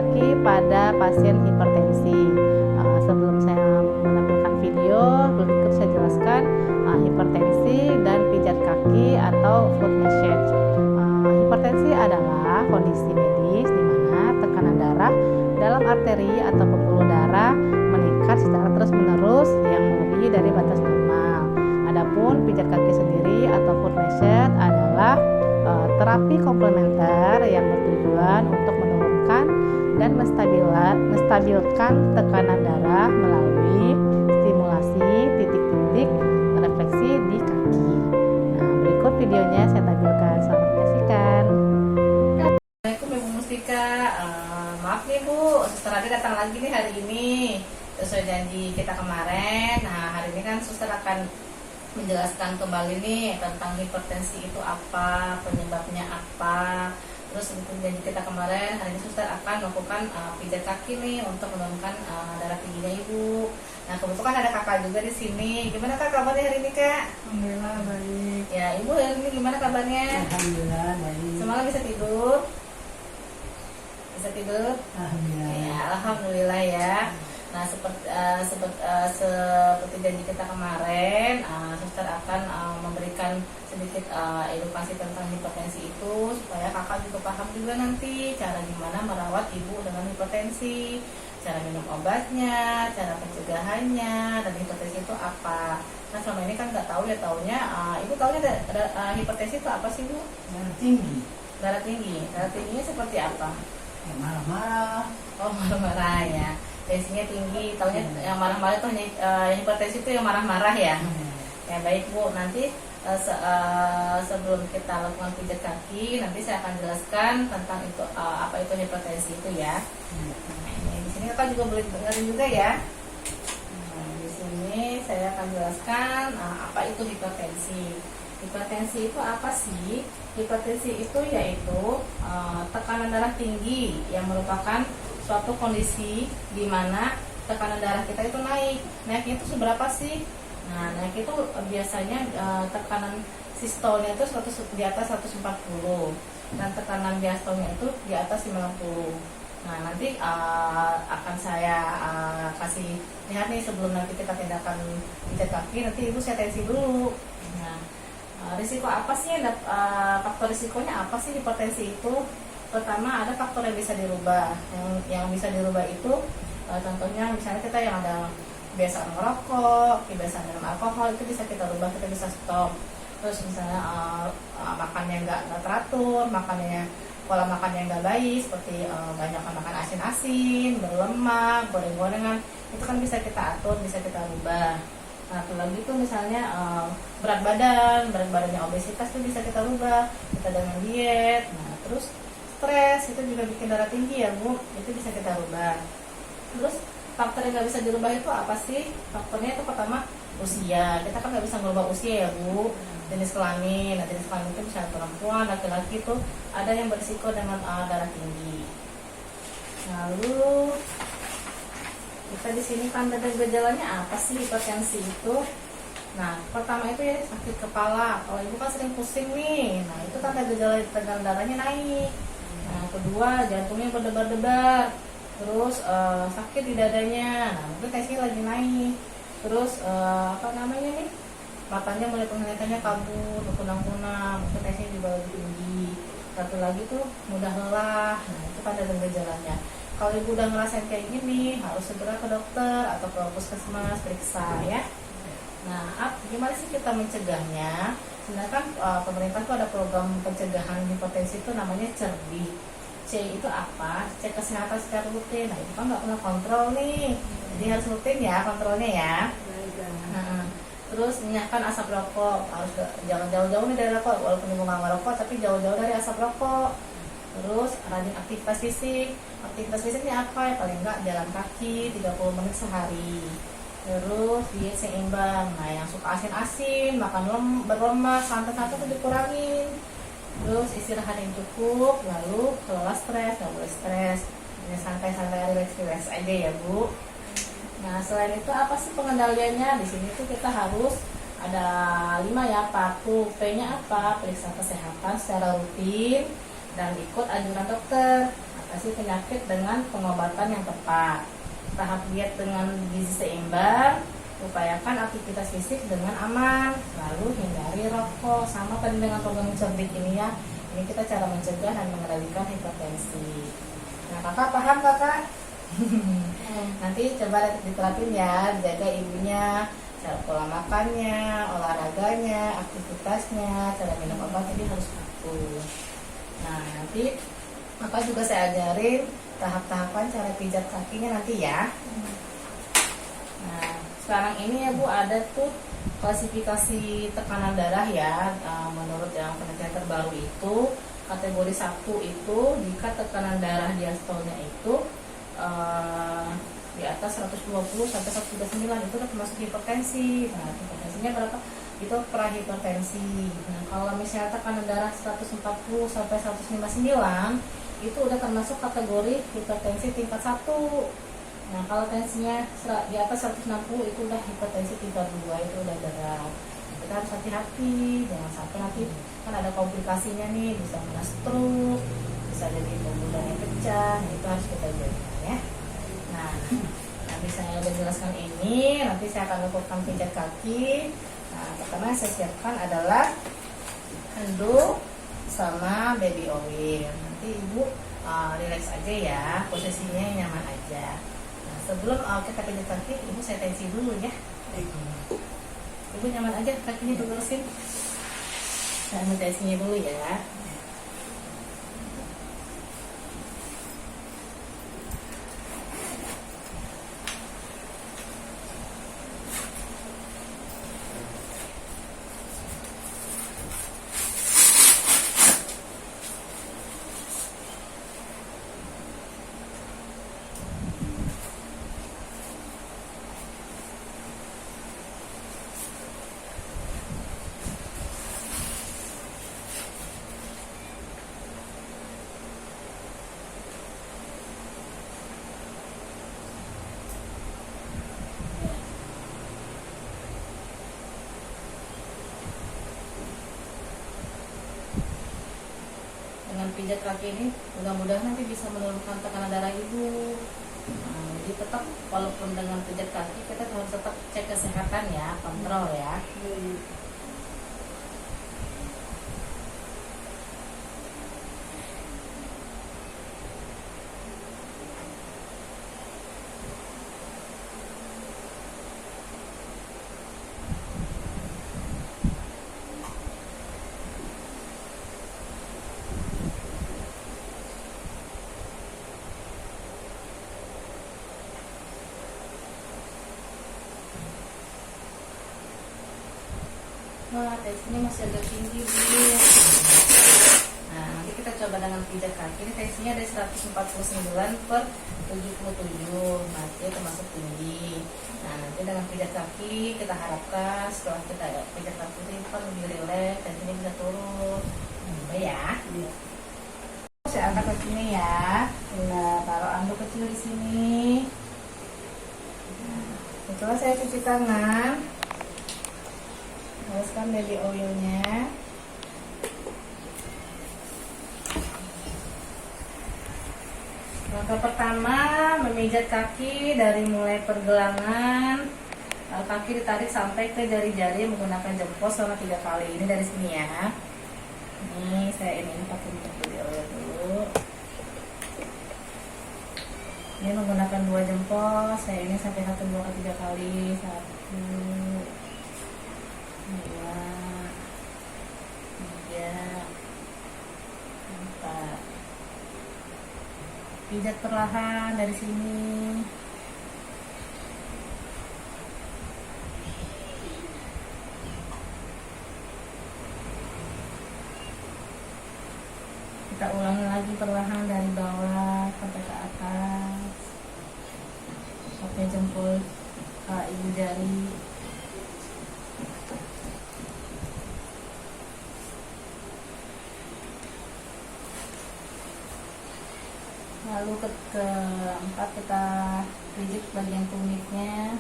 kaki pada pasien hipertensi. Sebelum saya menampilkan video, berikut saya jelaskan hipertensi dan pijat kaki atau foot massage. Hipertensi adalah kondisi medis di mana tekanan darah dalam arteri atau pembuluh darah meningkat secara terus-menerus yang melebihi dari batas normal. Adapun pijat kaki sendiri atau foot massage adalah terapi komplementer yang bertujuan untuk menurunkan dan menstabilkan tekanan darah melalui stimulasi titik-titik refleksi di kaki. Nah, berikut videonya saya tampilkan. Selamat menyaksikan. Assalamualaikum Ibu Mustika. Maaf nih Bu, Suster Ade datang lagi nih hari ini sesuai janji kita kemarin. Nah, hari ini kan Suster akan menjelaskan kembali nih tentang hipertensi itu apa, penyebabnya apa. Terus seperti janji kita kemarin, hari ini Suster akan melakukan pijat kaki nih untuk menurunkan darah tingginya Ibu. Nah, kebetulan ada Kakak juga di sini. Gimana Kak kabarnya hari ini Kak? Alhamdulillah baik. Ya, Ibu hari ini gimana kabarnya? Alhamdulillah baik. Semalam bisa tidur? Bisa tidur? Alhamdulillah. Ya, alhamdulillah ya. Nah, seperti janji kita kemarin, Suster akan memberikan sedikit edukasi tentang hipertensi itu supaya Kakak juga paham juga nanti cara gimana merawat ibu dengan hipertensi, cara minum obatnya, cara pencegahannya, dan hipertensi itu apa. Nah, selama ini kan nggak tahu ya, taunya ibu taunya hipertensi itu apa sih Bu? Yang tinggi, Darah tinggi. Darah tingginya seperti apa? yang marah-marah. Oh, marah-marah ya. Tensinya tinggi, taunya yang marah-marah itu hanya hipertensi itu yang marah-marah ya. Ya baik Bu, nanti sebelum kita lakukan pijat kaki, nanti saya akan jelaskan tentang itu apa itu hipertensi itu ya. Nah, di sini Kakak juga boleh dengerin juga ya. Nah, di sini saya akan jelaskan apa itu hipertensi. Hipertensi itu apa sih? Hipertensi itu yaitu tekanan darah tinggi yang merupakan suatu kondisi di mana tekanan darah kita itu naik. Naiknya itu seberapa sih? Nah, naik itu biasanya tekanan sistolnya itu di atas 140 dan tekanan diastolnya itu di atas 90. Nah, nanti akan saya kasih lihat nih sebelum nanti kita tindakan pijat kaki, nanti Ibu saya tensi dulu. Nah, risiko apa sih faktor risikonya apa sih hipertensi itu? Pertama, ada faktor yang bisa dirubah. Yang bisa dirubah itu contohnya misalnya kita yang ada kebiasaan merokok, kebiasaan minum alkohol, itu bisa kita rubah, kita bisa stop. Terus misalnya makannya nggak teratur, pola makannya nggak baik, seperti banyak makan asin-asin, berlemak, goreng-gorengan, itu kan bisa kita atur, bisa kita rubah. Nah, satu lagi itu misalnya berat badannya obesitas itu bisa kita rubah, kita dengan diet. Nah, terus stres itu juga bikin darah tinggi ya Bu, itu bisa kita rubah. Terus faktor yang nggak bisa dirubah itu apa sih? Faktornya itu pertama usia, kita kan nggak bisa merubah usia ya Bu. Jenis kelamin, nah jenis kelamin itu bisa perempuan, laki-laki itu ada yang berisiko dengan darah tinggi. Lalu kita di sini tanda dan gejalanya apa sih hipertensi itu? Nah, pertama itu ya sakit kepala. Kalau Ibu kan sering pusing nih, nah itu tanda gejala tekanan darahnya naik. Nah, kedua jantungnya berdebar-debar, terus sakit di dadanya, nah mungkin tensinya lagi naik. Terus matanya mulai penglihatannya kabur, kunang-kunang, mungkin tensinya juga lebih tinggi. Satu lagi tuh mudah lelah, nah itu tanda dan gejalanya. Kalau Ibu udah ngerasain kayak gini, harus segera ke dokter atau ke puskesmas periksa ya. Nah, gimana sih kita mencegahnya? Sebenarnya kan pemerintah tuh ada program pencegahan hipertensi itu namanya CERDI. C itu apa? Cek kesehatan secara rutin. Nah, itu kan nggak pernah kontrol nih, jadi harus rutin ya kontrolnya ya. Nah, terus minyakan asap rokok, harus jangan jauh-jauh nih dari rokok, walaupun Ibu nggak ngerokok tapi jauh-jauh dari asap rokok. Terus rajin aktivitas fisik. Aktivitas fisiknya apa ya? Paling nggak jalan kaki 30 menit sehari. Terus diet seimbang. Nah, yang suka asin-asin, makan berlemak, santan-santan itu dikurangin. Terus istirahat yang cukup, lalu kelola stres, nggak boleh stres. Ini santai-santai, relax aja ya Bu. Nah, selain itu apa sih pengendaliannya? Di sini tuh kita harus ada 5 ya, patuh. P-nya apa? Periksa kesehatan secara rutin. dan ikut anjuran dokter. Atasi penyakit dengan pengobatan yang tepat. Tahap diet dengan gizi seimbang. Upayakan aktivitas fisik dengan aman. Lalu hindari rokok. Sama tadi dengan program cerdik ini ya. Ini kita cara mencegah dan mengendalikan hipertensi. Nah, kakak paham kakak? Nanti coba diterapin ya, jaga ibunya, cara pola makannya, olahraganya, aktivitasnya, cara minum obat jadi harus patuh. Nah, nanti kakak juga saya ajarin tahap-tahapan cara pijat kakinya nanti ya. Nah, sekarang ini ya Bu ada tuh klasifikasi tekanan darah ya. Menurut yang penelitian terbaru itu kategori 1 itu jika tekanan darah diastolnya itu di atas 120 sampai 139 itu udah termasuk hipertensi. Nah, hipertensinya berapa? Itu prahipertensi. Nah, kalau misalnya tekanan darah 140 sampai 159 itu udah termasuk kategori hipertensi tingkat 1. Nah, kalau tensinya di atas 160 itu udah hipertensi tingkat 2, itu udah berat. Kita harus hati-hati, jangan sampai nanti kan ada komplikasinya nih, bisa kena stroke, bisa jadi pembuluhnya pecah, itu harus kita jaga ya. Nah, nanti saya udah jelaskan ini, nanti saya akan lakukan pijat kaki. Nah, pertama yang saya siapkan adalah handuk sama baby oil. Nanti ibu relax aja ya, posisinya yang nyaman aja. Nah, sebelum kita pijat kaki, ibu saya tensi dulu ya. Ibu nyaman aja kakinya dilurusin. Saya ambil tensinya dulu ya. Dengan pijat kaki ini mudah-mudahan nanti bisa menurunkan tekanan darah ibu. Nah, jadi tetap walaupun dengan pijat kaki kita harus tetap cek kesehatan ya, kontrol ya. Wah, tensinya masih agak tinggi Bu. Nah, nanti kita coba dengan pijat kaki. Ini tensinya dari 149/77. Nanti termasuk tinggi. Nah, nanti dengan pijat kaki kita harapkan setelah kita pijat kaki ini kan lebih rileks, tensinya bisa turun. Nah, ya. Saya angkat kakinya ya. Nah, taruh anduk kecil di sini. Nah, setelah saya cuci tangan, haluskan baby oilnya. Langkah pertama memijat kaki dari mulai pergelangan, kaki ditarik sampai ke jari-jari menggunakan jempol selama 3 kali. Ini dari sini ya. Ini saya ini pakai baby oil dulu. Ini menggunakan 2 jempol. Saya ini sampai 1, 2, 3 kali. 1, 2, 3, 4. Pijat perlahan dari sini. Kita ulangi lagi perlahan dari bawah sampai ke atas. Pakai jempol ibu jari. Lalu keempat kita pijit bagian tumitnya.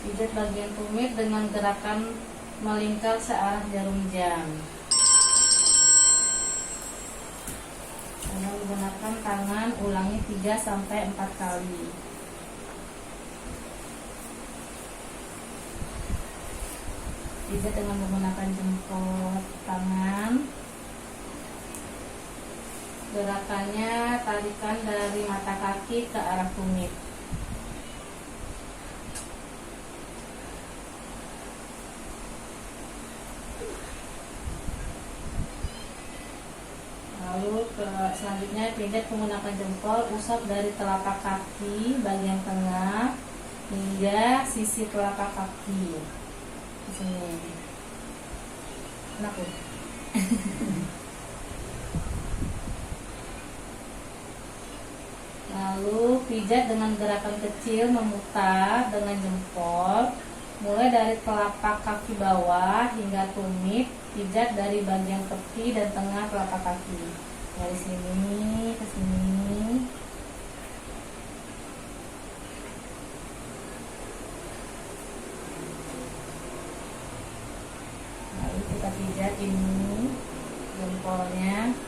Pijat bagian tumit dengan gerakan melingkar searah jarum jam. Dengan menggunakan tangan, ulangi 3-4 kali. Pijat dengan menggunakan jempol tangan. Gerakannya tarikan dari mata kaki ke arah tumit. Lalu selanjutnya pijat menggunakan jempol, usap dari telapak kaki bagian tengah hingga sisi telapak kaki. Di sini. Enak ya? Lalu pijat dengan gerakan kecil memutar dengan jempol, mulai dari telapak kaki bawah hingga tumit. Pijat dari bagian tepi dan tengah telapak kaki, dari sini ke sini. Lalu kita pijat ini jempolnya,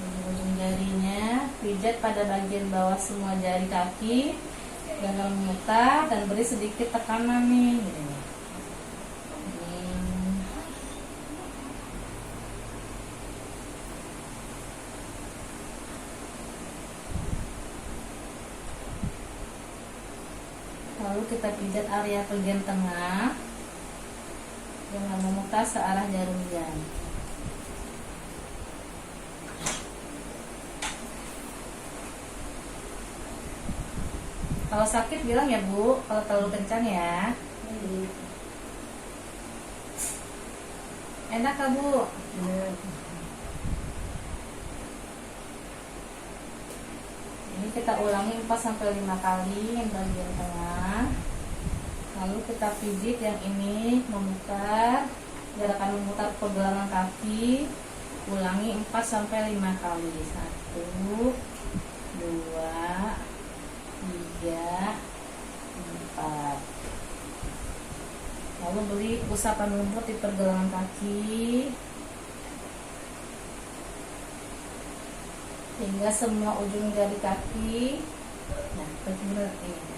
ujung jarinya. Pijat pada bagian bawah semua jari kaki dengan memutar dan beri sedikit tekanan nih. Lalu kita pijat area bagian tengah dengan memutar searah jarum jam. Kalau sakit bilang ya Bu, kalau terlalu kencang ya. Enak kan Bu? Ini kita ulangi 4-5 kali yang bagian tengah. Lalu kita pijit yang ini, memutar. Gerakan memutar pergelangan kaki. Ulangi 4-5 kali. 1, 2, 3, 4. Lalu beri usapan lembut di pergelangan kaki hingga semua ujung jari kaki. Nah, benar ini.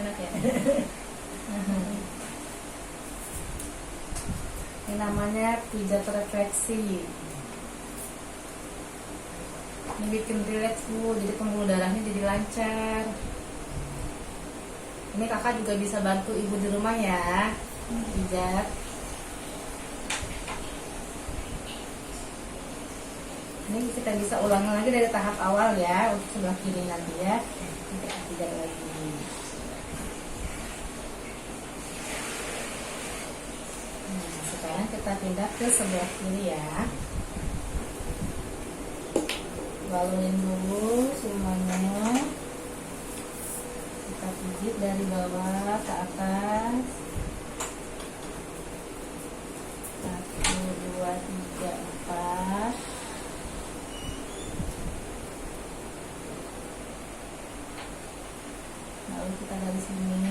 Enak ya? Ini namanya pijat refleksi. Ini bikin rileks Bu, jadi pembuluh darahnya jadi lancar. Ini kakak juga bisa bantu ibu di rumah ya, pijat. Ini kita bisa ulangi lagi dari tahap awal ya, untuk sebelah kiri nanti ya. Kita pijat lagi. Sekarang kita pindah ke sebelah kiri ya. Balurin dulu semuanya. Kita pijit dari bawah ke atas. 1, 2, 3, 4. Lalu kita dari sini.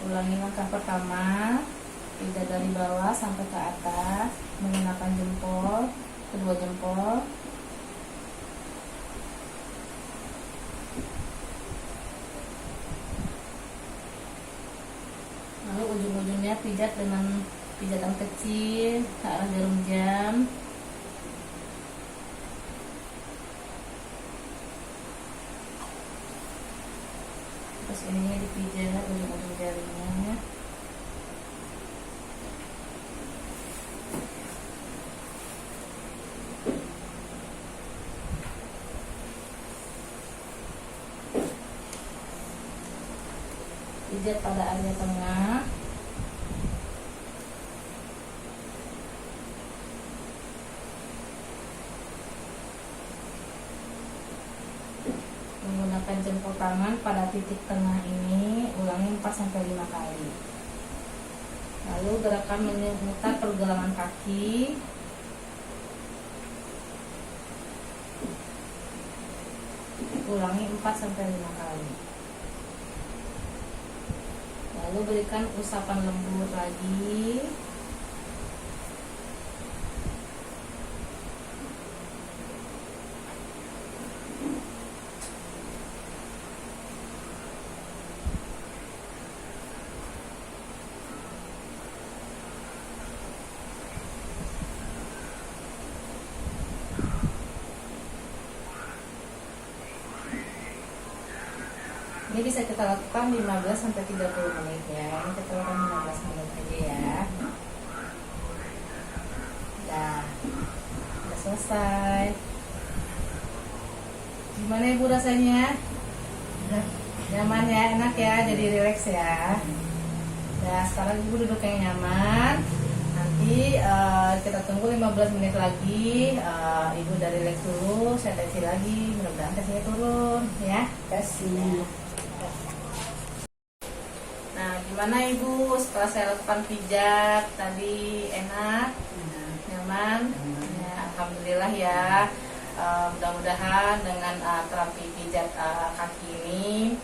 Ulangi langkah pertama, pijat dari bawah sampai ke atas menggunakan jempol, kedua jempol. Lalu ujung-ujungnya pijat dengan pijatan kecil ke arah jarum jam. Terus ininya dipijat ujung-ujung jarinya. pijat pada area tengah. Menggunakan jempol tangan pada titik tengah ini, ulangi 4-5 kali. Lalu gerakan memutar pergelangan kaki. Ulangi 4-5 kali. Lalu berikan usapan lembut lagi. Ini bisa kita lakukan 15-30 menit ya. Ini kita lakukan 15 menit aja ya. Udah selesai. Gimana Ibu rasanya? Nyaman ya, enak ya, jadi rileks ya. Nah, sekarang Ibu duduk yang nyaman. Nanti kita tunggu 15 menit lagi. Ibu udah rileks dulu, saya tensi lagi. Mudah-mudahan tensinya turun ya. Kasih. Nah, gimana Ibu setelah saya lakukan pijat tadi, enak, nyaman? Ya, alhamdulillah ya. Mudah-mudahan dengan terapi pijat kaki ini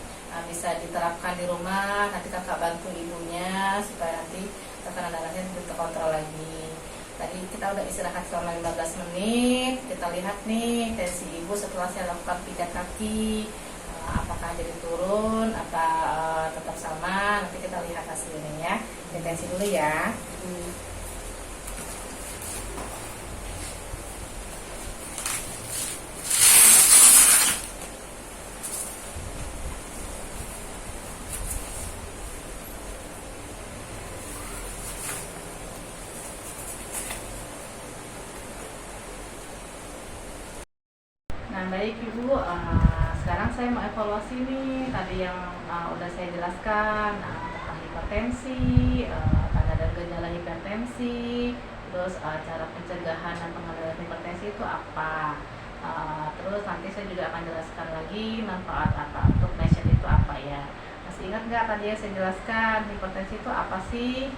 bisa diterapkan di rumah. Nanti kakak bantu ibunya supaya nanti tekanan darahnya terkontrol lagi. Tadi kita udah istirahat selama 15 menit. Kita lihat nih tensi ibu setelah saya lakukan pijat kaki, apakah jadi turun apa tetap sama. Nanti kita lihat hasilnya ya. Tensi dulu ya. Nah baik Ibu, sekarang saya mau evaluasi nih tadi yang udah saya jelaskan tentang hipertensi, tanda dan gejala hipertensi, terus cara pencegahan dan pengendalian hipertensi itu apa. Terus nanti saya juga akan jelaskan lagi manfaat apa untuk nation itu apa ya. Masih ingat nggak tadi yang saya jelaskan hipertensi itu apa sih?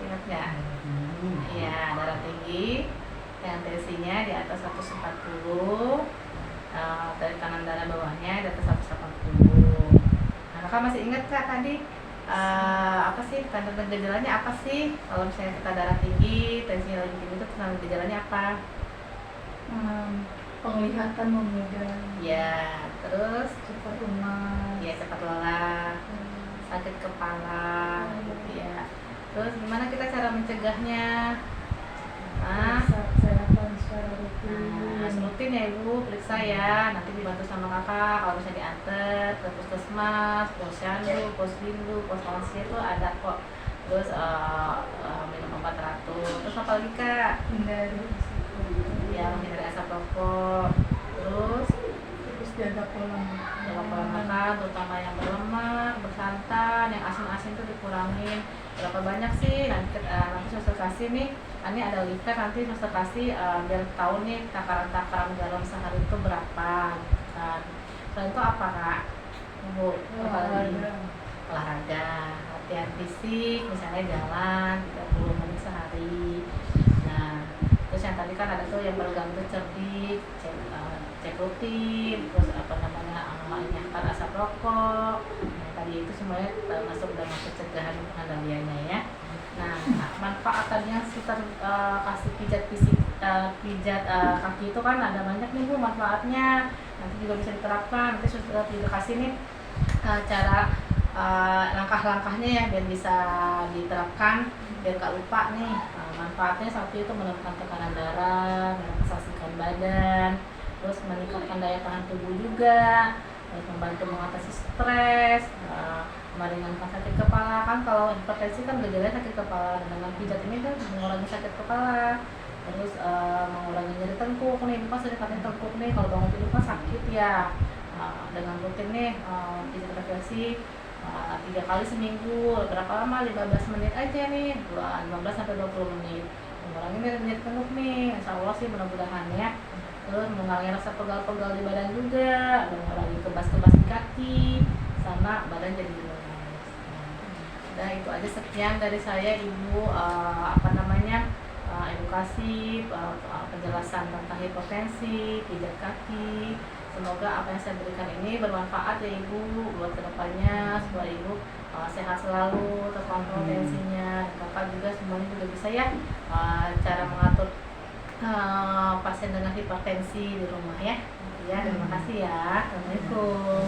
Ingat nggak? Iya, darah tinggi yang tensinya di atas 140, dari kanan darah bawahnya di atas 180. Nah, kakak masih ingat kak tadi apa sih tanda dan gejalanya apa sih? Kalau misalnya kita darah tinggi, tensinya lagi tinggi itu tanda gejalanya apa? Penglihatan memudah, Ya, terus cepat lemas, ya cepat lelah, sakit kepala, gitu ya. Terus gimana kita cara mencegahnya? kesehatan secara rutin. Rutin ya Ibu, periksa ya. Nanti dibantu sama kakak kalau bisa diantar ke puskesmas, posyandu, posbindu, pos lansia itu ada kok. Terus minum obat teratur. Terus apa lagi kak? Hindari Ya, menghindari asap rokok. Terus jaga pola makan, terutama yang berlemak, bersantan, yang asin-asin itu dikurangin. Berapa banyak sih? Nanti suster kasih nih. Ini ada liter nanti suster kasih biar tahu nih takaran garam sehari itu berapa. Kan. Selain itu apa kak? Bu, olahraga, latihan fisik, misalnya jalan 30 menit sehari. Nah, terus yang tadi kan ada tuh yang berganggu cerdik, cek rutin, terus menyiapkan asap rokok. Nah, tadi itu semuanya masuk dalam pencegahan pengendaliannya ya. Nah, manfaat tadi yang suster kasih pijat fisik, pijat kaki itu kan ada banyak nih Bu manfaatnya. Nanti juga bisa diterapkan. Nanti suster juga kasih nih cara langkah-langkahnya ya biar bisa diterapkan biar gak lupa nih. Manfaatnya satu itu menurunkan tekanan darah, merelaksasikan badan, terus meningkatkan daya tahan tubuh juga, terus membantu mengatasi stres, meringankan sakit kepala. Kan kalau hipertensi kan gejalanya sakit kepala, dan dengan pijat ini kan mengurangi sakit kepala, terus mengurangi nyeri tengkuk nih. Pas sering katanya tengkuk nih kalau bangun tidur kan sakit ya. Dengan rutin nih pijat refleksi 3 kali seminggu. Berapa lama? 15 menit aja nih, 15 sampai 20 menit. Mengurangi nyeri penuh nih, insya Allah sih mudah-mudahan ya. Terus mengurangi rasa pegal-pegal di badan juga, mengurangi kebas-kebas di kaki, sama badan jadi lemas. Nah itu aja, sekian dari saya Ibu, edukasi, penjelasan tentang hipertensi, pijat kaki. Semoga apa yang saya berikan ini bermanfaat ya Ibu buat kedepannya, supaya Ibu sehat selalu, terkontrol tensinya. Bapak juga semuanya juga bisa ya cara mengatur pasien dengan hipertensi di rumah ya. Ya, terima kasih ya. Assalamualaikum.